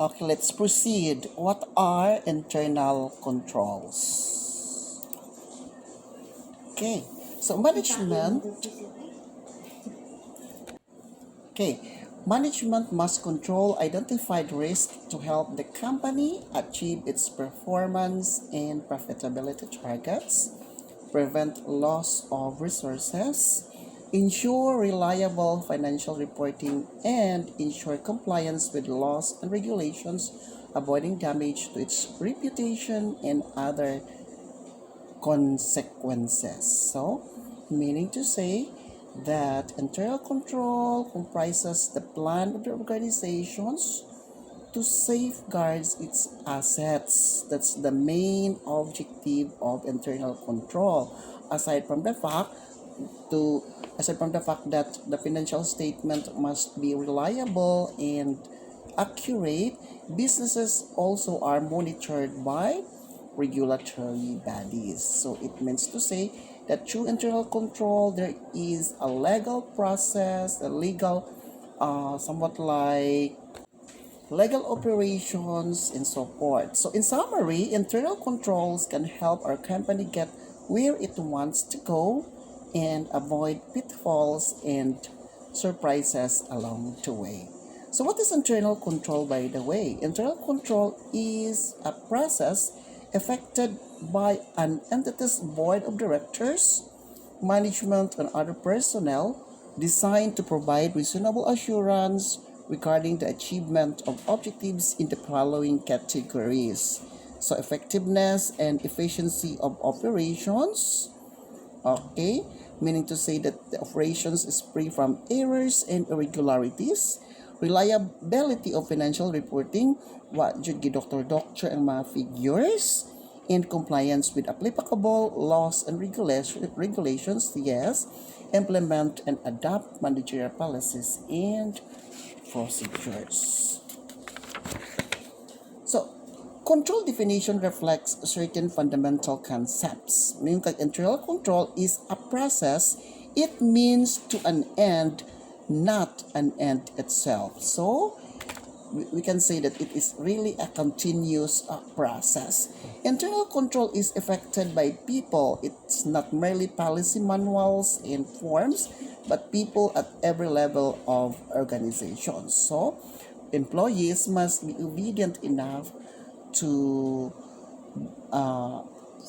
Okay, let's proceed. What are internal controls? Okay, so management must control identified risks to help the company achieve its performance and profitability targets, prevent loss of resources, ensure reliable financial reporting, and ensure compliance with laws and regulations, avoiding damage to its reputation and other consequences. So, meaning to say that internal control comprises the plan of the organizations to safeguard its assets. That's the main objective of internal control. Aside from the fact to aside from the fact that the financial statement must be reliable and accurate, businesses also are monitored by regulatory bodies. So it means to say that through internal control, there is a legal process, a legal, somewhat like legal operations and so forth. So in summary, internal controls can help our company get where it wants to go and avoid pitfalls and surprises along the way. So what is internal control, by the way? Internal control is a process effected by an entity's board of directors, management, and other personnel designed to provide reasonable assurance regarding the achievement of objectives in the following categories. So, effectiveness and efficiency of operations. Okay, meaning to say that the operations is free from errors and irregularities. Reliability of financial reporting, what jud gidoktor-doktor ang mga figures, and compliance with applicable laws and regulations, yes, implement and adopt managerial policies and procedures. So, control definition reflects certain fundamental concepts. Meaning that internal control is a process, it means to an end, not an end itself. So, we can say that it is really a continuous process. Internal control is effected by people. It's not merely policy manuals and forms, but people at every level of organizations. So, employees must be obedient enough to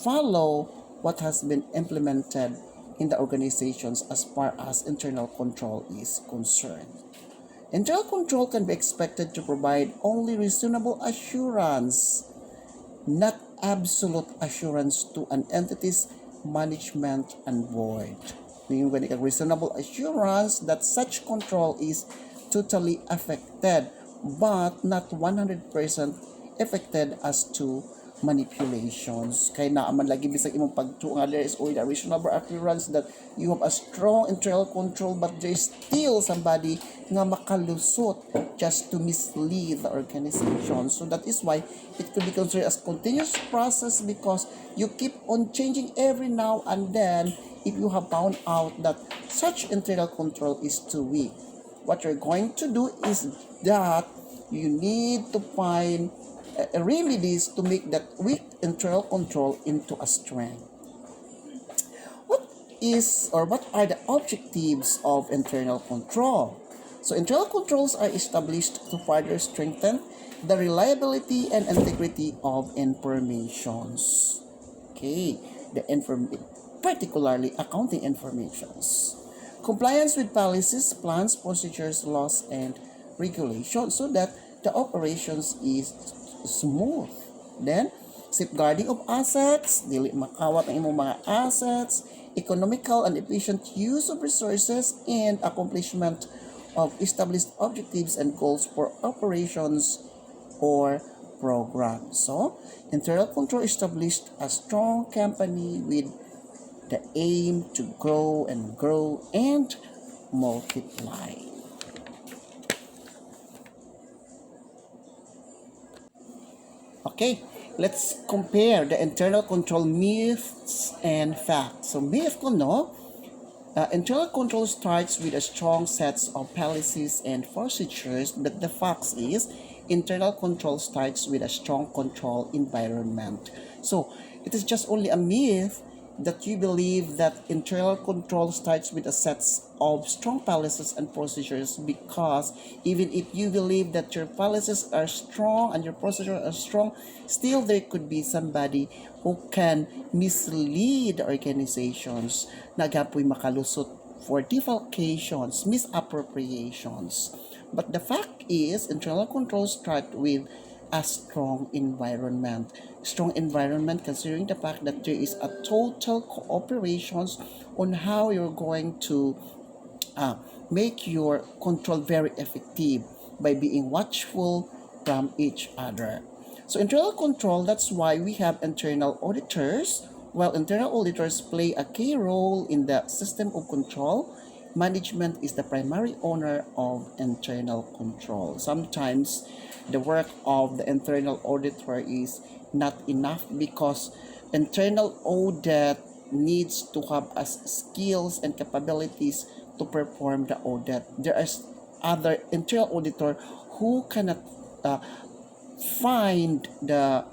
follow what has been implemented in the organizations as far as internal control is concerned. Internal control can be expected to provide only reasonable assurance, not absolute assurance to an entity's management and board. Meaning when a reasonable assurance that such control is totally affected, but not 100% affected as to manipulations. Kaya naaman lagi bisag imong pagtuo nga there is already a reasonable assurance that you have a strong internal control, but there is still somebody nga makalusot just to mislead the organization. So that is why it could be considered as continuous process, because you keep on changing every now and then if you have found out that such internal control is too weak. What you're going to do is that you need to find remedies to make that weak internal control into a strength. What are the objectives of internal control? So internal controls are established to further strengthen the reliability and integrity of informations. Okay, particularly accounting informations. Compliance with policies, plans, procedures, laws, and regulations so that the operations is smooth. Then, safeguarding of assets, dili makawat ang imong mga assets, economical and efficient use of resources, and accomplishment of established objectives and goals for operations or programs. So, internal control established a strong company with the aim to grow and multiply. Okay, let's compare the internal control myths and facts. So myth ko no, Internal control starts with a strong sets of policies and procedures, but the fact is, internal control starts with a strong control environment. So, it is just only a myth that you believe that internal control starts with a sets of strong policies and procedures, because even if you believe that your policies are strong and your procedures are strong, still there could be somebody who can mislead organizations na agapoy makalusot for defalcations, misappropriations. But the fact is, internal controls start with a strong environment. Strong environment considering the fact that there is a total cooperations on how you're going to uh, make your control very effective by being watchful from each other. So internal control, that's why we have internal auditors. While internal auditors play a key role in the system of control, management is the primary owner of internal control. Sometimes the work of the internal auditor is not enough because internal audit needs to have as skills and capabilities to perform the audit. There are other internal auditor who cannot uh, find the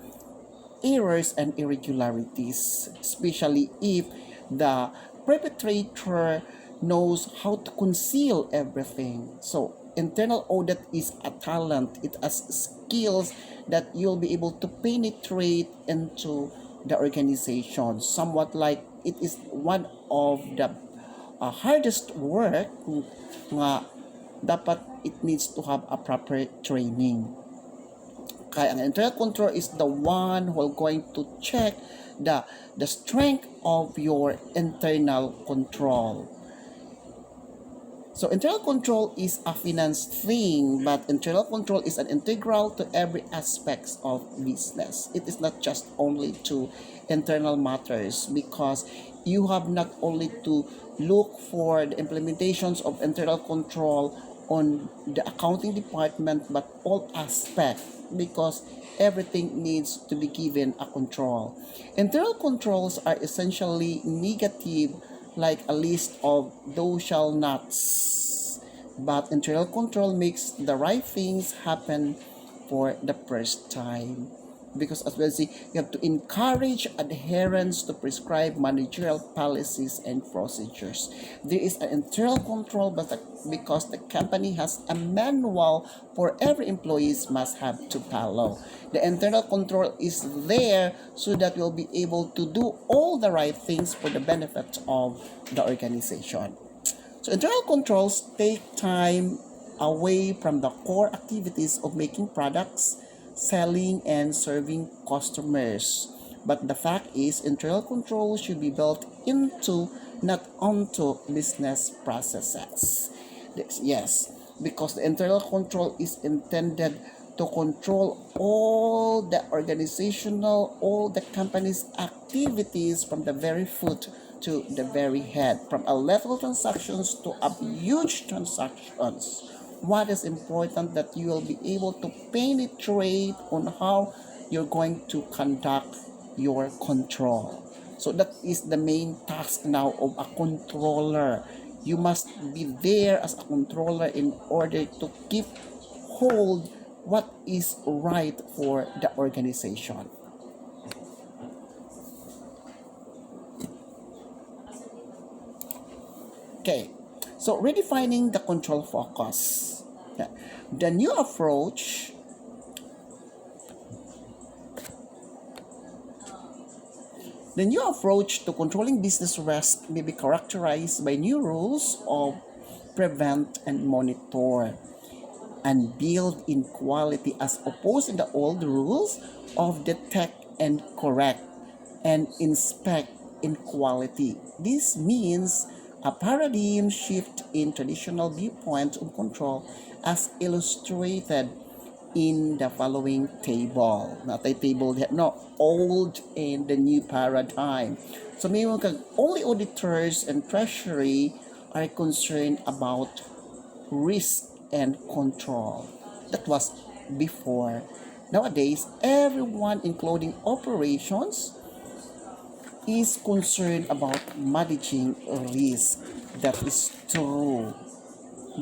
errors and irregularities, especially if the perpetrator knows how to conceal everything. So, internal audit is a talent, it has skills that you'll be able to penetrate into the organization. Somewhat like it is one of the hardest work nga dapat it needs to have a proper training. Kaya ang internal control is the one who are going to check the strength of your internal control. So internal control is a finance thing, but internal control is an integral to every aspects of business. It is not just only to internal matters, because you have not only to look for the implementations of internal control on the accounting department, but all aspects, because everything needs to be given a control. Internal controls are essentially negative, like a list of thou shall nots. But internal control makes the right things happen for the first time. Because as well see, you have to encourage adherence to prescribed managerial policies and procedures. There is an internal control, but because the company has a manual for every employees must have to follow. The internal control is there so that we'll be able to do all the right things for the benefit of the organization. So internal controls take time away from the core activities of making products, selling, and serving customers. But the fact is, internal control should be built into, not onto, business processes. Yes, because the internal control is intended to control all the organizational, all the company's activities from the very foot to the very head, from a little transactions to a huge transactions. What is important that you will be able to penetrate on how you're going to conduct your control. So that is the main task now of a controller. You must be there as a controller in order to keep hold what is right for the organization. Okay, so redefining the control focus. Yeah. The new approach The new approach to controlling business risk may be characterized by new rules of prevent and monitor and build in quality, as opposed to the old rules of detect and correct and inspect in quality. This means a paradigm shift in traditional viewpoints of control, as illustrated in the following table. Natay table no, old and the new paradigm. So may only auditors and treasury are concerned about risk and control. That was before. Nowadays, everyone, including operations, is concerned about managing risk. That is true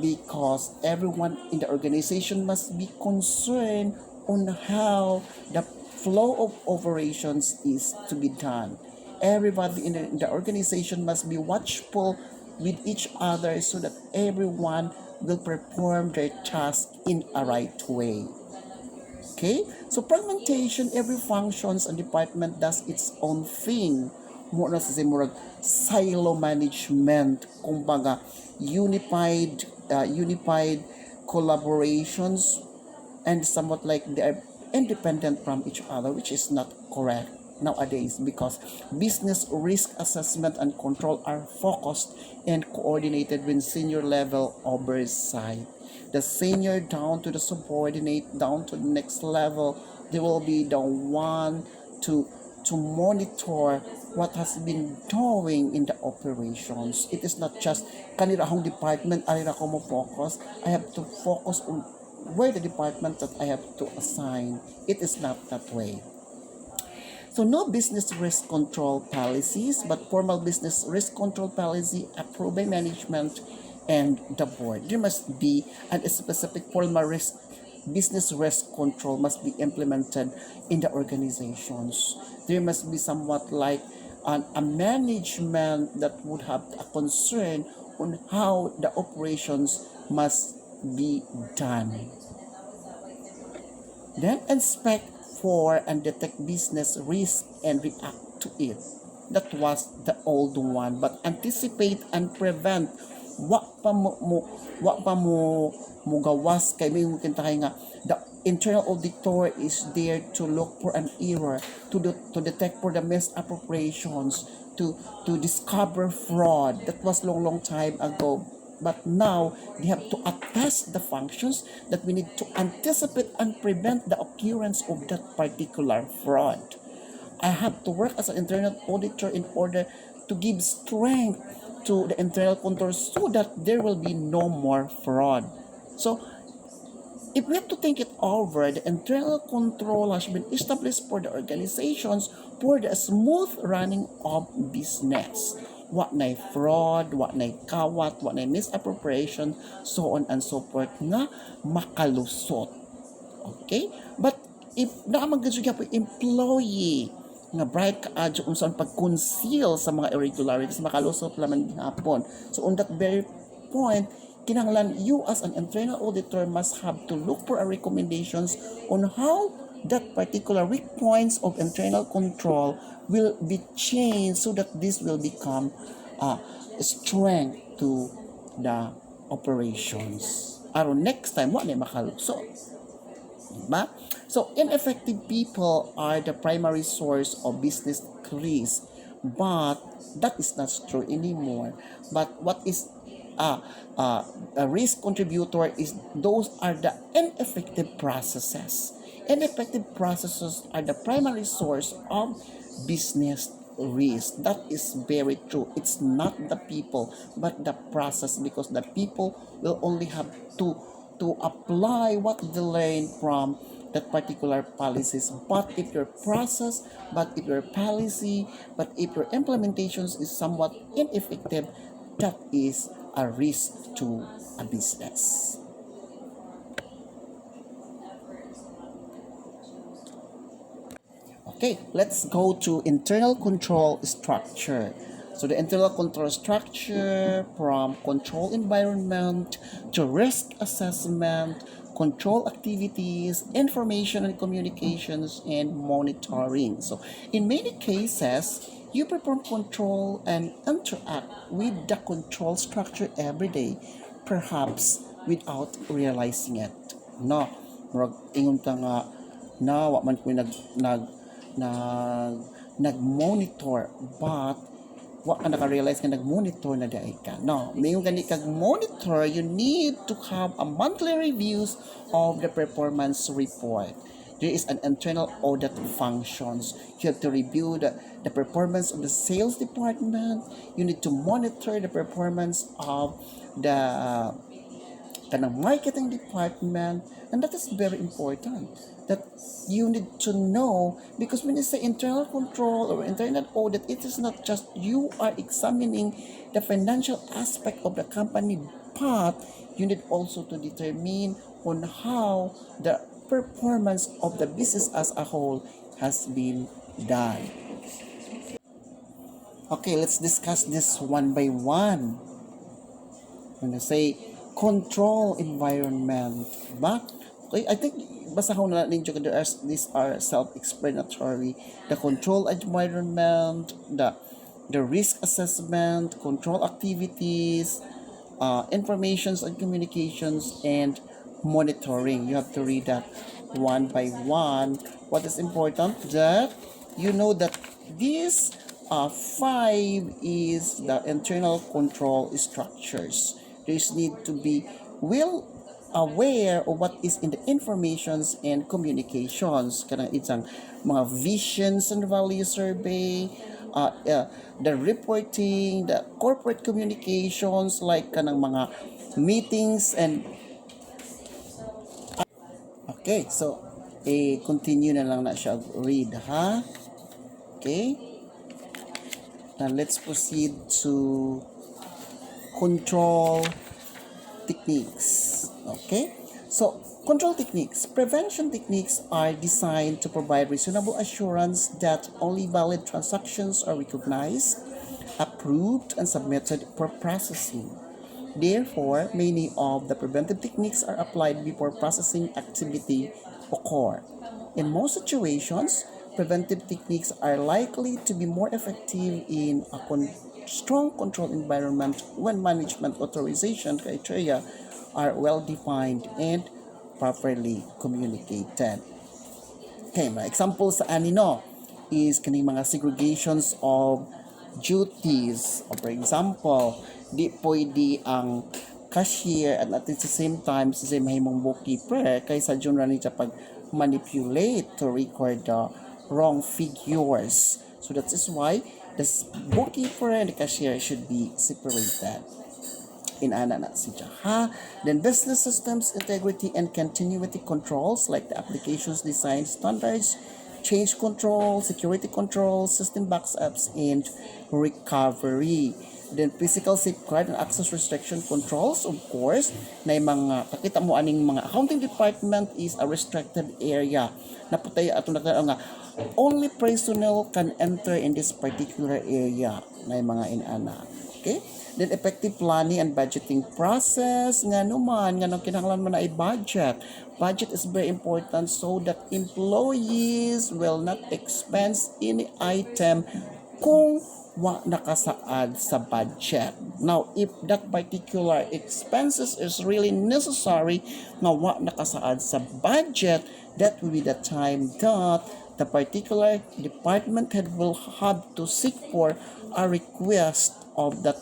because everyone in the organization must be concerned on how the flow of operations is to be done. Everybody in the organization must be watchful with each other so that everyone will perform their task in a right way. Okay? So fragmentation, every functions and department does its own thing. More na sa murag silo management, kumbaga unified collaborations and somewhat like they are independent from each other, which is not correct nowadays because business risk assessment and control are focused and coordinated with senior level oversight. The senior down to the subordinate down to the next level, they will be the one to monitor what has been doing in the operations. It is not just kanila akong department, alin ako mo focus. I have to focus on where the department that I have to assign. It is not that way. So no business risk control policies, but formal business risk control policy approved by management and the board. There must be a specific formal business risk control must be implemented in the organizations. There must be somewhat like a management that would have a concern on how the operations must be done. Then inspect for and detect business risk and react to it. That was the old one. But anticipate and prevent. Wa pa mo gawas kay may kintahay nga the internal auditor is there to look for an error, to detect for the misappropriations, to discover fraud. That was long time ago. But now, they have to attest the functions that we need to anticipate and prevent the occurrence of that particular fraud. I have to work as an internal auditor in order to give strength to the internal control so that there will be no more fraud. So, if we have to think it over, the internal control has been established for the organizations for the smooth running of business. What na fraud, what na kawat, what na misappropriation, so on and so forth na makalusot. Okay? But if naamagkasya po employee nga bright kaadyo kung saan pag-conceal sa mga irregularities, makalusot lamang hapon. So on that very point, kinanglan you as an internal auditor must have to look for a recommendations on how that particular weak points of internal control will be changed so that this will become strength to the operations. Aron next time, what na makalusot. Diba? So, ineffective people are the primary source of business risk. But that is not true anymore. But what is a risk contributor is those are the ineffective processes. Ineffective processes are the primary source of business risk. That is very true. It's not the people, but the process, because the people will only have to apply what they learn from that particular policies. But if your process, but if your policy, but if your implementations is somewhat ineffective, that is a risk to a business. Okay, let's go to internal control structure. So the internal control structure from control environment to risk assessment, control activities, information and communications, and monitoring. So in many cases, you perform control and interact with the control structure every day, perhaps without realizing it. No, murag ingon ka nga na wa man ko nag-monitor, but wa ka naka-realize ka nag-monitor na dahil ka. No, mayroon gani kag monitor, you need to have a monthly reviews of the performance report. There is an internal audit functions. You have to review the performance of the sales department. You need to monitor the performance of the kanang marketing department, and that is very important that you need to know, because when you say internal control or internal audit, it is not just you are examining the financial aspect of the company, but you need also to determine on how the performance of the business as a whole has been done. Okay, let's discuss this one by one. When I say control environment, but okay, I think basta ko na ninyo there are, these are self-explanatory. The control environment, the risk assessment, control activities, informations and communications, and monitoring. You have to read that one by one. What is important that you know that this five is the internal control structures. There is need to be well aware of what is in the informations and communications. Kanang isang mga visions and value survey, the reporting, the corporate communications, like kanang mga meetings and okay, so continue na lang na siya read ha. Okay, now let's proceed to control techniques. Okay, so control techniques. Prevention techniques are designed to provide reasonable assurance that only valid transactions are recognized, approved, and submitted for processing. Therefore, many of the preventive techniques are applied before processing activity occur. In most situations, preventive techniques are likely to be more effective in a strong control environment when management authorization criteria are well defined and properly communicated. Okay, mga examples sa anino is kaning mga segregations of duties. For example, di pwede ang cashier at the same time sa mahimong bookkeeper kaysa dyan rin siya pag manipulate to record the wrong figures. So that is why the bookkeeper and the cashier should be separated. Inana na siya ha. Then business systems integrity and continuity controls like the applications design standards, change control, security control, system backups, and recovery. Then physical safeguard and access restriction controls, of course, na mga kakita mo aning mga accounting department is a restricted area. Naputay ato na nga only personnel can enter in this particular area na mga inana. Okay? Then effective planning and budgeting process nga naman nga nang kinahanglan man ay budget. Budget is very important so that employees will not expense any item kung wa nakasaad sa budget. Now, if that particular expenses is really necessary nga wa nakasaad sa budget, that will be the time that the particular department head will have to seek for a request of that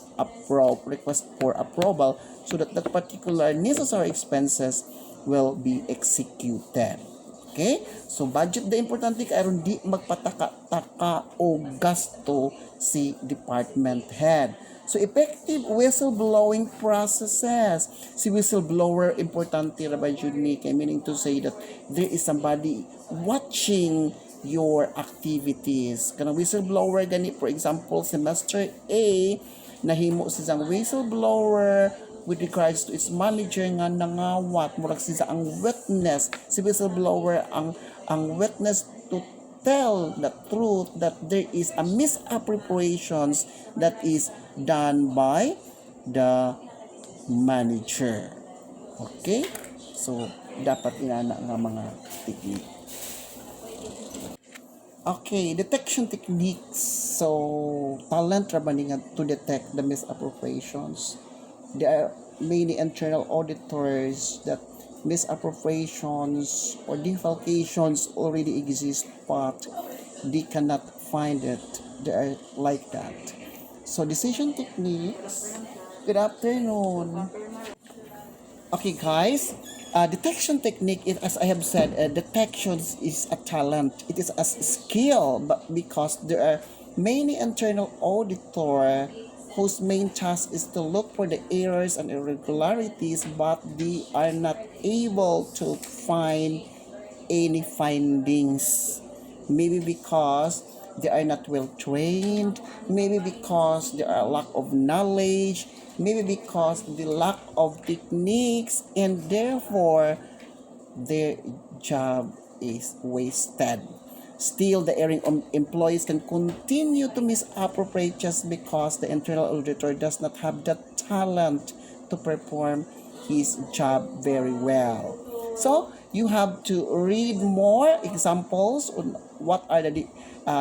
request for approval so that that particular necessary expenses will be executed. Okay? So budget the importante kay aron di magpataka-taka o gasto si department head. So effective whistleblowing processes. Si whistleblower importante ra ba jud ni kay meaning to say that there is somebody watching your activities. Kanang whistleblower gani for example semester A nahimo siyang whistleblower with regards to its manager nga nangawat murag siya ang witness, si whistleblower ang witness to tell the truth that there is a misappropriations that is done by the manager. Okay? So dapat inana nga mga technique. Okay, detection techniques. So, talent ra ba to detect the misappropriations. There are many internal auditors that misappropriations or defalcations already exist, but they cannot find it. They are like that. So, decision techniques. Good afternoon. Okay, guys. Detection technique is, as I have said, detection is a talent. It is a skill, but because there are many internal auditor whose main task is to look for the errors and irregularities, but they are not able to find any findings. Maybe because they are not well trained, maybe because there are lack of knowledge, maybe because the lack of techniques, and therefore their job is wasted. Still, the erring employees can continue to misappropriate just because the internal auditor does not have the talent to perform his job very well. So, you have to read more examples on what are the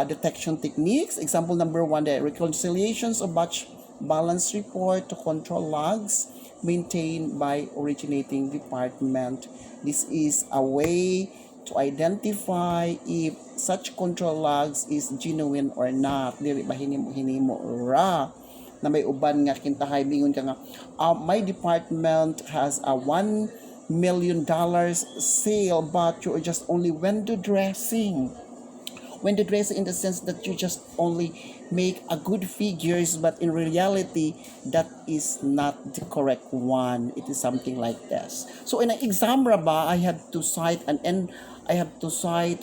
detection techniques. Example number 1, the reconciliations of batch balance report to control logs maintained by originating department. This is a way to identify if such control logs is genuine or not. Dili ba hinimo ra na may uban nga kintahay bingon ka nga my department has a $1 million sale, but you're just only window dressing in the sense that you just only make a good figures, but in reality that is not the correct one. It is something like this. So in an exam raba, I have to cite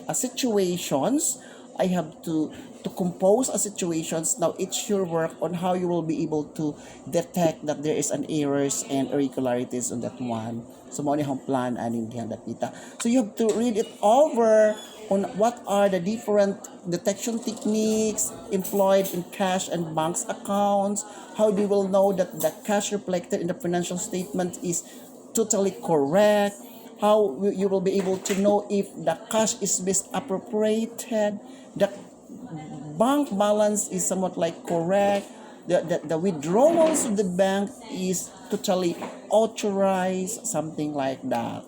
a situations. I have to compose a situations. Now it's your work on how you will be able to detect that there is an errors and irregularities on that one. So mo ni hang plan aning dihang dapita. So you have to read it over on what are the different detection techniques employed in cash and banks accounts. How do you will know that the cash reflected in the financial statement is totally correct? How you will be able to know if the cash is misappropriated, the bank balance is somewhat like correct, the withdrawals of the bank is totally authorized, something like that.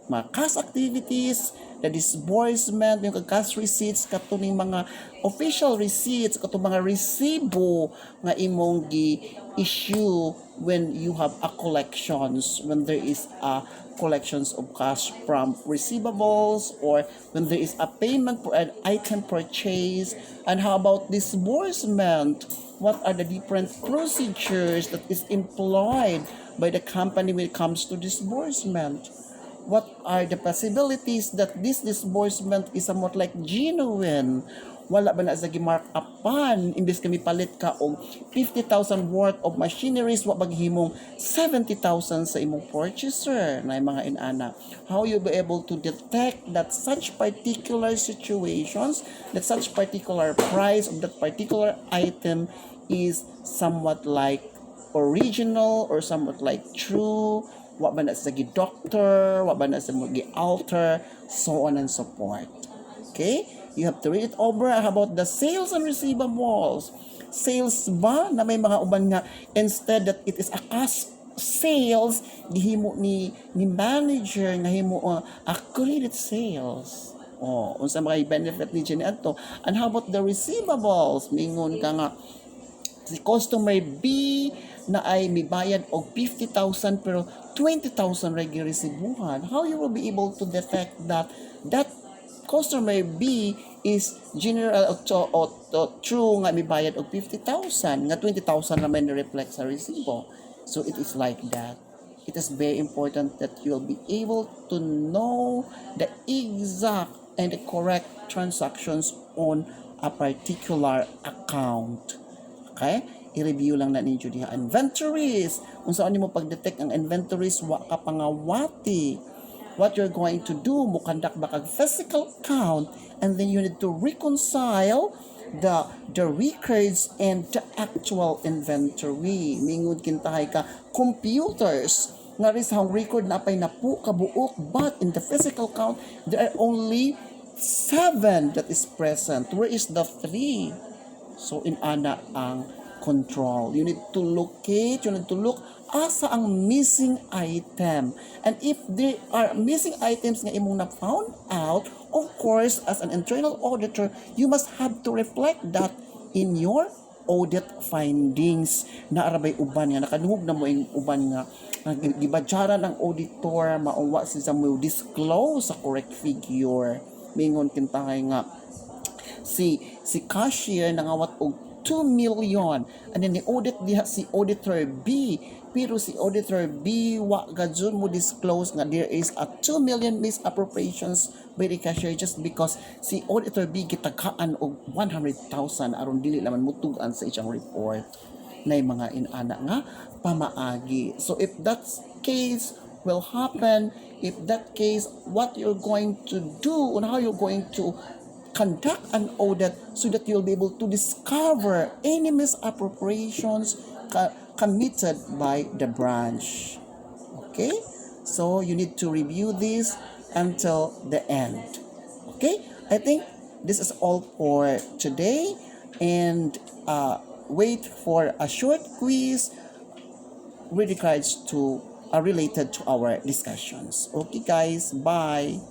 Mga cash activities, the disbursement, yung cash receipts, katuning mga official receipts, katong mga resibo nga imong gi-issue when you have a collections, when there is a collections of cash from receivables, or when there is a payment for an item purchase. And how about disbursement? What are the different procedures that is employed by the company when it comes to disbursement? What are the possibilities that this disbursement is somewhat like genuine? Wala ba na sa gi-mark upan? Imbes kami palit ka og 50,000 worth of machineries, wa maghimong 70,000 sa imong purchaser na mga inana. How you be able to detect that such particular situations, that such particular price of that particular item is somewhat like original or somewhat like true? Wa ba na sa gi-doctor, wa ba na sa gi-alter, so on and so forth. Okay? You have to read it over. How about the sales and receivables? Sales ba na may mga uban nga instead that it is a cash sales, gihimo ni manager nga himo a credit sales. Unsa mga benefit ni Jenny ato? And how about the receivables? Mingon ka nga si customer B na ay may bayad og 50,000 pero 20,000 ra giresibuhan. How you will be able to detect that customer B is general o true nga may bayad og 50,000 nga 20,000 naman reflect sa resibo? So it is like that. It is very important that you'll be able to know the exact and the correct transactions on a particular account. Okay? I-review lang na ninyo diha. Inventories. Kung saan mo pag-detect ang inventories, wa ka pangawati. What you're going to do, mo conduct ba kag physical count, and then you need to reconcile the records and the actual inventory. Mingod kintahay ka computers nga rin sa record na pay napu kabuok, but in the physical count there are only 7 that is present. Where is the 3? So in ana ang control. You need to locate, you need to look asa ang missing item. And if there are missing items nga imong na-found out, of course, as an internal auditor, you must have to reflect that in your audit findings. Naarabay uban nga, nakadungog na mo yung uban nga, gibadyaran ng auditor, mauwa siya mo disclose sa correct figure. Mingon kintahay nga, si cashier nangawat og 2 million. And then ni-audit diha si Auditor B. Pero si Auditor B, wa gadyon mo disclose nga there is a 2 million misappropriations by the cashier just because si Auditor B gitaghaan og 100,000 aron dili naman mutugan sa iyang report na mga inana nga pamaagi. So if that case will happen, if that case, what you're going to do and how you're going to conduct an audit so that you'll be able to discover any misappropriations committed by the branch. Okay? So you need to review this until the end. Okay? I think this is all for today, and wait for a short quiz with regards to related to our discussions. Okay guys, bye.